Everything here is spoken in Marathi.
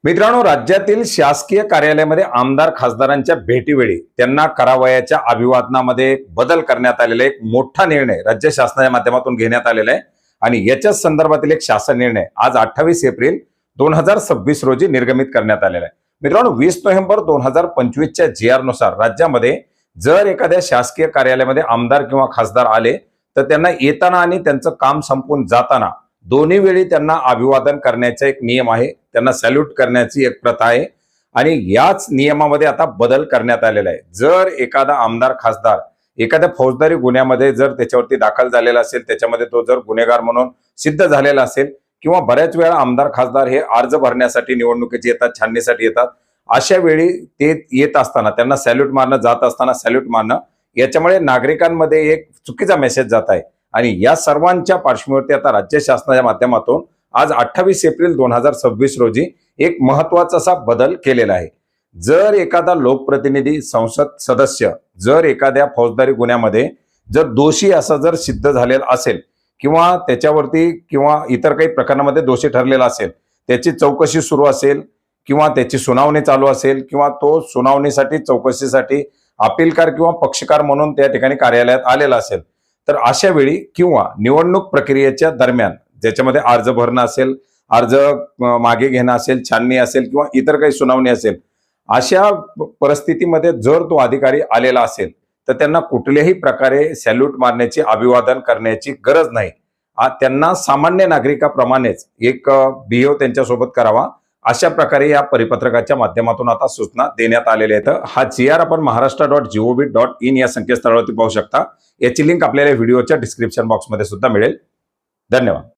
मित्रांनो, राज्यातील शासकीय कार्यालयामध्ये आमदार खासदारांच्या भेटीवेळी त्यांना करावयाच्या अभिवादनामध्ये बदल करण्यात आलेला एक मोठा निर्णय राज्य शासनाच्या माध्यमातून घेण्यात आलेला आहे। आणि याच्याच संदर्भातील एक शासन निर्णय आज 28 एप्रिल 2026 रोजी निर्गमित करण्यात आलेला आहे। मित्रांनो, 20 नोव्हेंबर 2025 च्या GR नुसार राज्यामध्ये जर एखाद्या शासकीय कार्यालयामध्ये आमदार किंवा खासदार आले तर त्यांना येताना आणि त्यांचं काम संपून जाताना दोन्ही वेळी त्यांना अभिवादन करण्याचा एक नियम आहे, त्यांना सॅल्यूट करण्याची एक प्रथा आहे। आणि याच नियमामध्ये आता बदल करण्यात आलेला आहे। जर एखादा आमदार खासदार एखाद्या फौजदारी गुन्ह्यामध्ये जर त्याच्यावरती दाखल झालेला असेल, त्याच्यामध्ये तो जर गुन्हेगार म्हणून सिद्ध झालेला असेल किंवा बऱ्याच वेळा आमदार खासदार हे अर्ज भरण्यासाठी निवडणुकीचे येतात, छाननीसाठी येतात, अशा वेळी ते येत असताना त्यांना सॅल्यूट मारणं, जात असताना सॅल्यूट मारणं, याच्यामुळे नागरिकांमध्ये एक चुकीचा मेसेज जात आहे। आणि या सर्वांच्या पार्श्वभूमीवरती आता राज्य शासनाच्या माध्यमातून आज 28 एप्रिल 2026 रोजी एक महत्त्वाचा असा बदल केलेला आहे। जर एखादा लोकप्रतिनिधी, संसद सदस्य जर एखाद्या फौजदारी गुन्ह्यामध्ये जर दोषी असा जर सिद्ध झालेला असेल किंवा त्याच्यावरती किंवा इतर काही प्रकरणामध्ये दोषी ठरलेला असेल, त्याची चौकशी सुरू असेल किंवा त्याची सुनावणी चालू असेल किंवा तो सुनावणीसाठी, चौकशीसाठी अपीलकार किंवा पक्षकार म्हणून त्या ठिकाणी कार्यालयात आलेला असेल, तर अशा वेळी किंवा निवडणूक प्रक्रियेच्या दरम्यान ज्याच्यामध्ये अर्ज भरणं असेल, अर्ज मागे घेणं असेल, छाननी असेल किंवा इतर काही सुनावणी असेल, अशा परिस्थितीमध्ये जर तो अधिकारी आलेला असेल तर त्यांना कुठल्याही प्रकारे सॅल्यूट मारण्याची, अभिवादन करण्याची गरज नाही। त्यांना सामान्य नागरिकाप्रमाणेच एक बिहेव त्यांच्यासोबत करावा, अशा प्रकारे या परिपत्रकाच्या माध्यमातून आता सूचना देण्यात आलेल्या आहेत। हा GR आपण maharashtra.gov.in या संकेतस्थळावरती पाहू शकता। याची लिंक आपल्याला व्हिडिओच्या डिस्क्रिप्शन बॉक्समध्ये सुद्धा मिळेल। धन्यवाद।